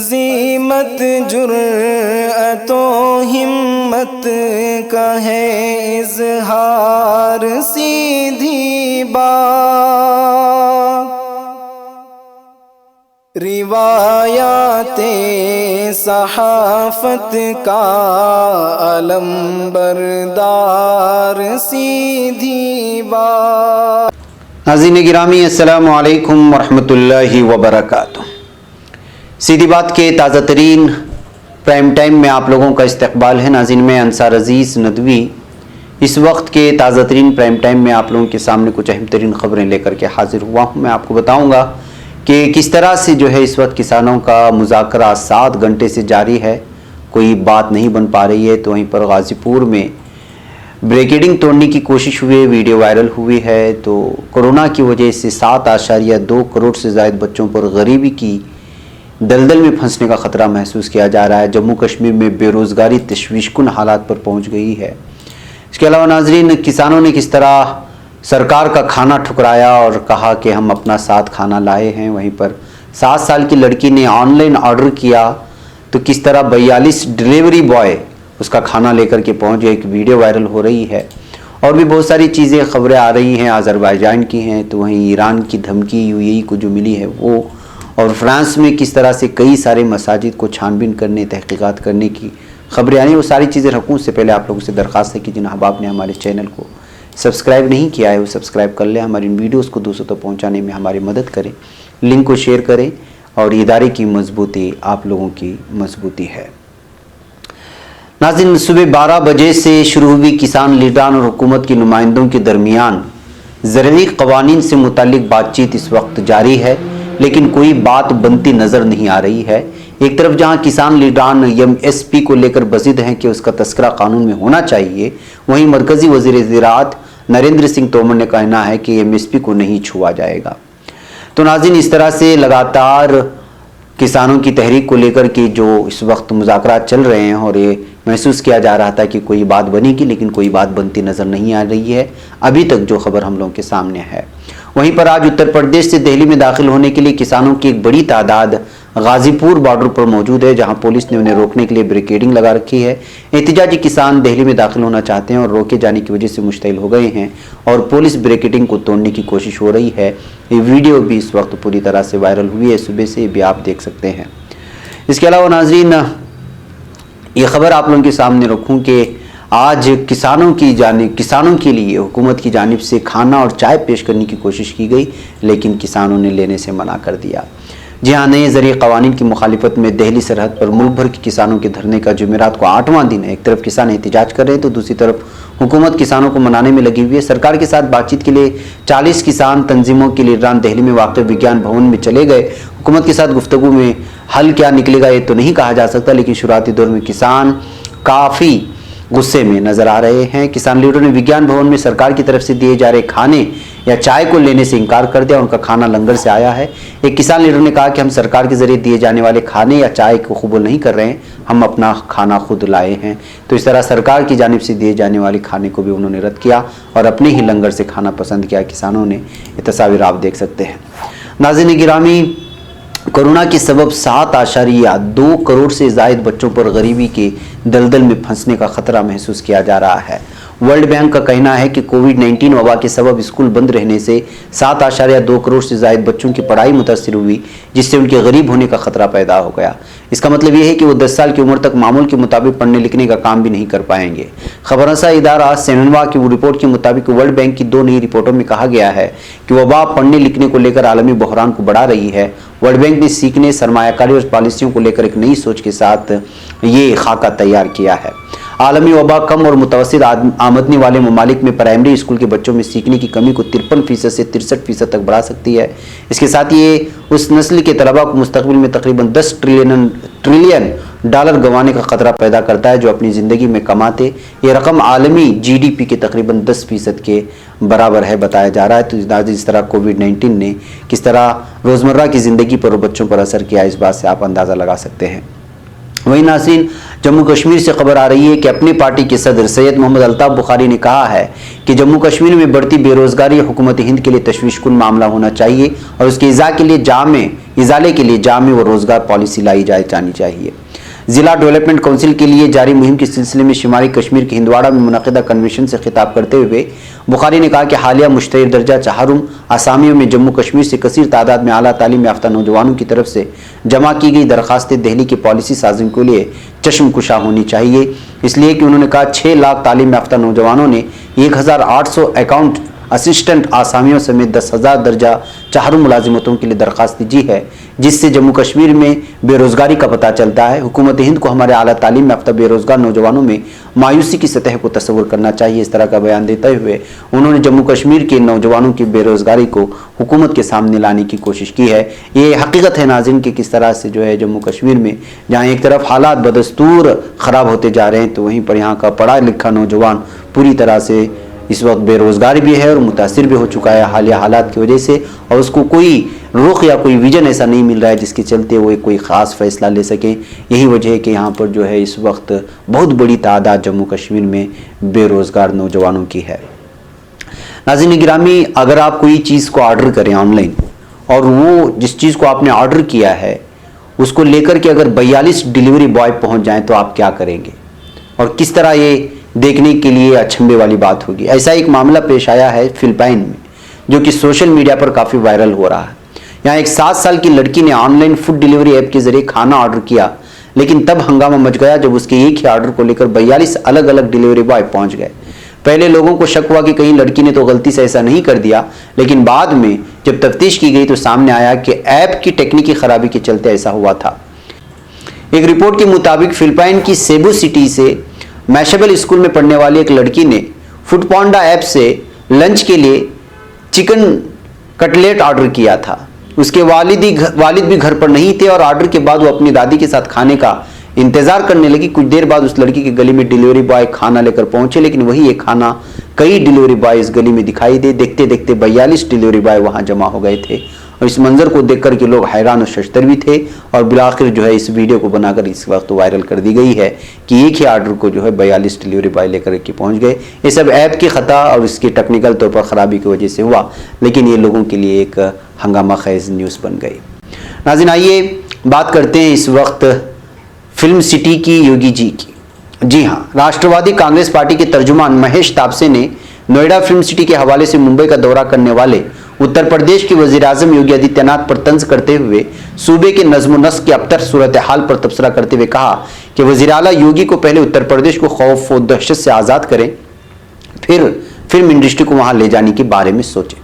عزیمت جرأت و ہمت کا ہے اظہار، سیدھی بات روایات صحافت کا علم بردار، سیدھی بات۔ ناظرین گرامی السلام علیکم ورحمۃ اللہ وبرکاتہ۔ سیدھی بات کے تازہ ترین پرائم ٹائم میں آپ لوگوں کا استقبال ہے۔ ناظرین میں انصار عزیز ندوی اس وقت کے تازہ ترین پرائم ٹائم میں آپ لوگوں کے سامنے کچھ اہم ترین خبریں لے کر کے حاضر ہوا ہوں۔ میں آپ کو بتاؤں گا کہ کس طرح سے جو ہے اس وقت کسانوں کا مذاکرہ 7 گھنٹے سے جاری ہے، کوئی بات نہیں بن پا رہی ہے۔ تو وہیں پر غازی پور میں بریکیڈنگ توڑنے کی کوشش ہوئی، ویڈیو وائرل ہوئی ہے۔ تو کورونا کی وجہ سے 7.2 کروڑ سے زائد بچوں پر غریبی کی دلدل میں پھنسنے کا خطرہ محسوس کیا جا رہا ہے۔ جموں کشمیر میں بے روزگاری تشویش کن حالات پر پہنچ گئی ہے۔ اس کے علاوہ ناظرین کسانوں نے کس طرح سرکار کا کھانا ٹھکرایا اور کہا کہ ہم اپنا ساتھ کھانا لائے ہیں۔ وہیں پر 7 سال کی لڑکی نے آن لائن آرڈر کیا تو کس طرح 42 ڈیلیوری بوائے اس کا کھانا لے کر کے پہنچ گئے، ایک ویڈیو وائرل ہو رہی ہے۔ اور بھی بہت ساری چیزیں خبریں آ رہی ہیں، آذربائیجان کی ہیں، تو وہیں ایران کی دھمکی UAE کو جو ملی ہے وہ، اور فرانس میں کس طرح سے کئی سارے مساجد کو چھان بین کرنے، تحقیقات کرنے کی خبریں آئی ہیں۔ وہ ساری چیزیں رکھوں اس سے پہلے آپ لوگوں سے درخواست ہے کہ جن احباب نے ہمارے چینل کو سبسکرائب نہیں کیا ہے وہ سبسکرائب کر لیں، ہماری ان ویڈیوز کو دوسروں تک پہنچانے میں ہماری مدد کریں، لنک کو شیئر کریں، اور ادارے کی مضبوطی آپ لوگوں کی مضبوطی ہے۔ ناظرین صبح 12 بجے سے شروع ہوئی کسان لیڈران اور حکومت کے نمائندوں کے درمیان زرعی قوانین سے متعلق بات چیت اس وقت جاری ہے، لیکن کوئی بات بنتی نظر نہیں آ رہی ہے۔ ایک طرف جہاں کسان لیڈران MSP کو لے کر بضد ہیں کہ اس کا تذکرہ قانون میں ہونا چاہیے، وہیں مرکزی وزیر زراعت نریندر سنگھ تومر نے کہنا ہے کہ MSP کو نہیں چھوا جائے گا۔ تو ناظرین اس طرح سے لگاتار کسانوں کی تحریک کو لے کر کے جو اس وقت مذاکرات چل رہے ہیں، اور یہ محسوس کیا جا رہا تھا کہ کوئی بات بنے گی، لیکن کوئی بات بنتی نظر نہیں آ رہی ہے ابھی تک جو خبر ہم لوگوں کے سامنے ہے۔ وہیں پر آج اتر پردیش سے دہلی میں داخل ہونے کے لیے کسانوں کی ایک بڑی تعداد غازی پور بارڈر پر موجود ہے، جہاں پولیس نے انہیں روکنے کے لیے بیریکیڈنگ لگا رکھی ہے۔ احتجاجی کسان دہلی میں داخل ہونا چاہتے ہیں اور روکے جانے کی وجہ سے مشتعل ہو گئے ہیں، اور پولیس بیریکیڈنگ کو توڑنے کی کوشش ہو رہی ہے۔ یہ ویڈیو بھی اس وقت پوری طرح سے وائرل ہوئی ہے، صبح سے بھی آپ دیکھ سکتے ہیں۔ اس کے علاوہ ناظرین یہ خبر آپ لوگوں کے سامنے رکھوں کہ آج کسانوں کے لیے حکومت کی جانب سے کھانا اور چائے پیش کرنے کی کوشش کی گئی، لیکن کسانوں نے لینے سے منع کر دیا۔ جی ہاں، نئے زرعی قوانین کی مخالفت میں دہلی سرحد پر ملک بھر کے کسانوں کے دھرنے کا جمعرات کو 8واں دن ہے۔ ایک طرف کسان احتجاج کر رہے ہیں تو دوسری طرف حکومت کسانوں کو منانے میں لگی ہوئی ہے۔ سرکار کے ساتھ بات چیت کے لیے 40 کسان تنظیموں کے لیڈران دہلی میں واقع وگیان بھون میں چلے گئے۔ حکومت کے ساتھ گفتگو میں حل کیا نکلے گا یہ تو نہیں کہا جا سکتا، لیکن شروعاتی دور میں کسان کافی غصے میں نظر آ رہے ہیں۔ کسان لیڈروں نے وگیان بھون میں سرکار کی طرف سے دیے جا رہے کھانے یا چائے کو لینے سے انکار کر دیا، ان کا کھانا لنگر سے آیا ہے۔ ایک کسان لیڈر نے کہا کہ ہم سرکار کے ذریعے دیے جانے والے کھانے یا چائے کو قبول نہیں کر رہے ہیں، ہم اپنا کھانا خود لائے ہیں۔ تو اس طرح سرکار کی جانب سے دیے جانے والے کھانے کو بھی انہوں نے رد کیا اور اپنے ہی لنگر سے کھانا پسند کیا کسانوں نے۔ یہ تصاویر آپ دیکھ سکتے ہیں۔ ناظرین گرامی کورونا کے سبب 7.2 کروڑ سے زائد بچوں پر غریبی کے دلدل میں پھنسنے کا خطرہ محسوس کیا جا رہا ہے۔ ورلڈ بینک کا کہنا ہے کہ کووڈ-19 وبا کے سبب اسکول بند رہنے سے 7.2 کروڑ سے زائد بچوں کی پڑھائی متاثر ہوئی، جس سے ان کے غریب ہونے کا خطرہ پیدا ہو گیا۔ اس کا مطلب یہ ہے کہ وہ 10 سال کی عمر تک معمول کے مطابق پڑھنے لکھنے کا کام بھی نہیں کر پائیں گے۔ خبر رساں ادارہ سینہوا کی رپورٹ کے مطابق ورلڈ بینک کی 2 نئی رپورٹوں میں کہا گیا ہے کہ وبا پڑھنے لکھنے کو لے کر عالمی بحران کو بڑھا رہی ہے۔ ورلڈ بینک نے سیکھنے، سرمایہ کاری اور پالیسیوں کو لے کر ایک نئی سوچ کے ساتھ یہ خاکہ تیار کیا ہے۔ عالمی وبا کم اور متوسط آمدنی والے ممالک میں پرائمری اسکول کے بچوں میں سیکھنے کی کمی کو 53% سے 63% تک بڑھا سکتی ہے۔ اس کے ساتھ یہ اس نسل کے طلباء کو مستقبل میں تقریباً $10 ٹریلین گنوانے کا خطرہ پیدا کرتا ہے، جو اپنی زندگی میں کماتے۔ یہ رقم عالمی GDP کے تقریباً 10% کے برابر ہے بتایا جا رہا ہے۔ تو اس طرح کووڈ-19 نے کس طرح روزمرہ کی زندگی پر اور بچوں پر اثر کیا، اس بات سے آپ اندازہ لگا سکتے ہیں۔ وہیں ناظرین جموں کشمیر سے خبر آ رہی ہے کہ اپنی پارٹی کے صدر سید محمد الطاف بخاری نے کہا ہے کہ جموں کشمیر میں بڑھتی بے روزگاری حکومت ہند کے لیے تشویش کن معاملہ ہونا چاہیے اور اس کی ازاح کے لیے جامع ازالے کے لیے جامع و روزگار پالیسی لائی جانی چاہیے۔ ضلع ڈیولپمنٹ کونسل کے لیے جاری مہم کے سلسلے میں شمالی کشمیر کے ہندواڑہ میں منعقدہ کنونشن سے خطاب کرتے ہوئے بخاری نے کہا کہ حالیہ مشتہر درجہ چہارم اسامیوں میں جموں کشمیر سے کثیر تعداد میں اعلیٰ تعلیم یافتہ نوجوانوں کی طرف سے جمع کی گئی درخواستیں دہلی کی پالیسی سازی کے لیے چشم کشا ہونی چاہیے، اس لیے کہ انہوں نے کہا 6 لاکھ تعلیم یافتہ نوجوانوں نے 1800 اکاؤنٹ اسسٹنٹ آسامیوں سمیت 10,000 درجہ چہارم ملازمتوں کے لیے درخواست دی ہے، جس سے جموں کشمیر میں بے روزگاری کا پتہ چلتا ہے۔ حکومت ہند کو ہمارے اعلیٰ تعلیم یافتہ بے روزگار نوجوانوں میں مایوسی کی سطح کو تصور کرنا چاہیے، اس طرح کا بیان دیتے ہوئے انہوں نے جموں کشمیر کے نوجوانوں کی بے روزگاری کو حکومت کے سامنے لانے کی کوشش کی ہے۔ یہ حقیقت ہے ناظرین کہ کس طرح سے جو ہے جموں کشمیر میں جہاں ایک طرف حالات بدستور خراب ہوتے جا رہے ہیں تو وہیں پر یہاں کا پڑھا لکھا نوجوان پوری طرح سے اس وقت بے روزگار بھی ہے اور متاثر بھی ہو چکا ہے حالیہ حالات کی وجہ سے، اور اس کو کوئی رخ یا کوئی ویژن ایسا نہیں مل رہا ہے جس کے چلتے وہ کوئی خاص فیصلہ لے سکیں۔ یہی وجہ ہے کہ یہاں پر جو ہے اس وقت بہت بڑی تعداد جموں کشمیر میں بے روزگار نوجوانوں کی ہے۔ ناظرین گرامی، اگر آپ کوئی چیز کو آرڈر کریں آن لائن اور وہ جس چیز کو آپ نے آرڈر کیا ہے اس کو لے کر کے اگر 42 ڈیلیوری بوائے پہنچ جائیں تو آپ کیا کریں گے اور کس طرح یہ دیکھنے کے لیے اچھمبے والی بات ہوگی۔ ایسا ایک معاملہ پیش آیا ہے فلپائن میں جو کہ سوشل میڈیا پر کافی وائرل ہو رہا ہے۔ یہاں ایک 7 سال کی لڑکی نے on line food delivery app کے ذریعے کھانا آرڈر کیا، لیکن تب ہنگامہ مچ گیا جب اس کے ایک ہی آرڈر کو لے کر 42 الگ الگ ڈیلیوری بوائے پہنچ گئے۔ پہلے لوگوں کو شک ہوا کہ کہیں لڑکی نے تو غلطی سے ایسا نہیں کر دیا، لیکن بعد میں جب تفتیش کی گئی تو سامنے آیا کہ ایپ کی ٹیکنیکی خرابی کے چلتے ایسا ہوا تھا۔ ایک رپورٹ کے مطابق فلپائن کی سیبو سٹی سے میشبل اسکول میں پڑھنے والی ایک لڑکی نے فوڈ پانڈا ایپ سے لنچ کے لیے چکن کٹلیٹ آرڈر کیا تھا۔ اس کے والد بھی گھر پر نہیں تھے اور آرڈر کے بعد وہ اپنی دادی کے ساتھ کھانے کا انتظار کرنے لگی۔ کچھ دیر بعد اس لڑکی کے گلی میں ڈیلیوری بوائے کھانا لے کر پہنچے، لیکن وہی ایک کھانا کئی ڈیلیوری بوائے اس گلی میں دکھائی دے۔ دیکھتے دیکھتے 42 ڈیلیوری بوائے وہاں جمع ہو گئے تھے اور اس منظر کو دیکھ کر کے لوگ حیران و ششدر بھی تھے اور بالآخر جو ہے اس ویڈیو کو بنا کر اس وقت وائرل کر دی گئی ہے کہ ایک ہی آرڈر کو جو ہے 42 ڈیلیوری بوائے لے کر کے پہنچ گئے۔ یہ سب ایپ کی خطا اور اس کی ٹیکنیکل طور پر خرابی کی وجہ سے ہوا، لیکن یہ لوگوں کے لیے ایک ہنگامہ خیز نیوز بن گئی۔ ناظرین آئیے بات کرتے ہیں اس وقت فلم سٹی کی یوگی جی کی۔ جی ہاں، راشٹروادی کانگریس پارٹی کے ترجمان مہیش تاپسے نے نوئیڈا فلم سٹی کے حوالے سے ممبئی کا دورہ کرنے والے اتر پردیش کے وزیر اعظم یوگی آدتیہ ناتھ پر طنز کرتے ہوئے صوبے کے نظم و نسق کی ابتر صورتحال پر تبصرہ کرتے ہوئے کہا کہ وزیر اعلیٰ یوگی کو پہلے اتر پردیش کو خوف و دہشت سے آزاد کریں، پھر فلم انڈسٹری کو وہاں لے جانے کے بارے میں سوچیں۔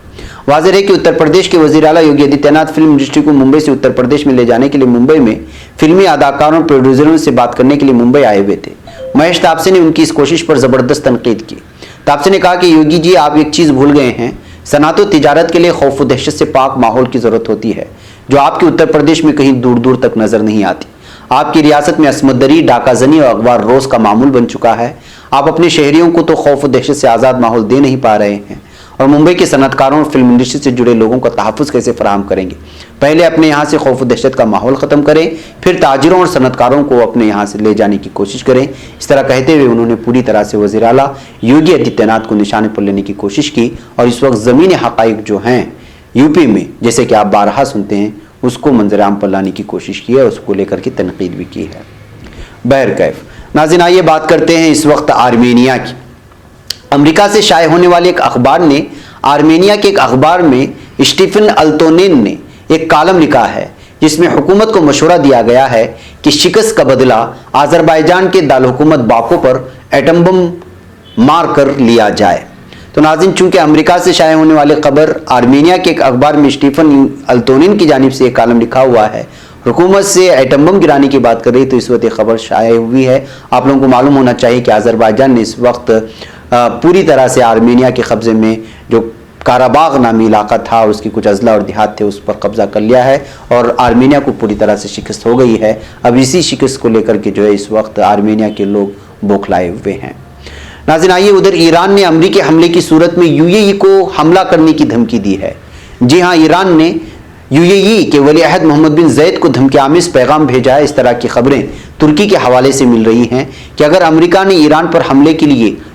واضح ہے کہ اتر پردیش کے وزیر اعلیٰ یوگی آدتیہ ناتھ فلم انڈسٹری کو ممبئی سے اتر پردیش میں لے جانے کے لیے ممبئی میں فلمی اداکاروں اور پروڈیوسروں سے بات کرنے کے لیے ممبئی آئے ہوئے تھے۔ مہیش تاپسے نے ان کی اس کوشش پر زبردست تنقید کی۔ تاپسے نے کہا کہ یوگی جی آپ ایک چیز بھول گئے ہیں، صنعت و تجارت کے لیے خوف و دہشت سے پاک ماحول کی ضرورت ہوتی ہے جو آپ کے اتر پردیش میں کہیں دور دور تک نظر نہیں آتی۔ آپ کی ریاست میں عصمت دری، ڈاکہ زنی اور اغوا روز کا معمول بن چکا ہے۔ آپ اپنے شہریوں کو تو خوف و دہشت سے آزاد ماحول دے نہیں پا رہے ہیں، اور ممبئی کے صنعت کاروں اور فلم انڈسٹری سے جڑے لوگوں کا تحفظ کیسے فراہم کریں گے؟ پہلے اپنے یہاں سے خوف و دہشت کا ماحول ختم کریں، پھر تاجروں اور صنعت کاروں کو اپنے یہاں سے لے جانے کی کوشش کریں۔ اس طرح کہتے ہوئے انہوں نے پوری طرح سے وزیر اعلیٰ یوگی آدتیہ ناتھ کو نشانے پر لینے کی کوشش کی اور اس وقت زمینی حقائق جو ہیں یو پی میں، جیسے کہ آپ بارہا سنتے ہیں، اس کو منظر عام پر لانے کی کوشش کی ہے، اس کو لے کر کے تنقید بھی کی ہے۔ بہرکیف ناظرین آئیے بات کرتے ہیں اس وقت آرمینیا کی۔ امریکہ سے شائع ہونے والے ایک اخبار نے آرمینیا کے ایک اخبار میں اسٹیفن التونین نے ایک کالم لکھا ہے جس میں حکومت کو مشورہ دیا گیا ہے کہ شکست کا بدلہ آذربائیجان کے دارالحکومت باکو پر ایٹم بم مار کر لیا جائے۔ تو ناظرین چونکہ امریکہ سے شائع ہونے والے خبر آرمینیا کے ایک اخبار میں اسٹیفن التونین کی جانب سے ایک کالم لکھا ہوا ہے، حکومت سے ایٹم بم گرانے کی بات کر رہی تو اس وقت ایک خبر شائع ہوئی ہے۔ آپ لوگوں کو معلوم ہونا چاہیے کہ آذربائیجان نے اس وقت پوری طرح سے آرمینیا کے قبضے میں جو کاراباغ نامی علاقہ تھا اور اس کی کچھ اضلاع اور دیہات تھے اس پر قبضہ کر لیا ہے اور آرمینیا کو پوری طرح سے شکست ہو گئی ہے۔ اب اسی شکست کو لے کر کے جو ہے اس وقت آرمینیا کے لوگ بوکھلائے ہوئے ہیں۔ ناظرین آئیے ادھر ایران نے امریکی حملے کی صورت میں یو اے ای کو حملہ کرنے کی دھمکی دی ہے۔ جی ہاں، ایران نے یو اے ای کے ولی عہد محمد بن زید کو دھمکی آمیز پیغام بھیجا ہے۔ اس طرح کی خبریں ترکی کے حوالے سے مل رہی ہیں کہ اگر امریکہ نے ایران پر حملے کے لیے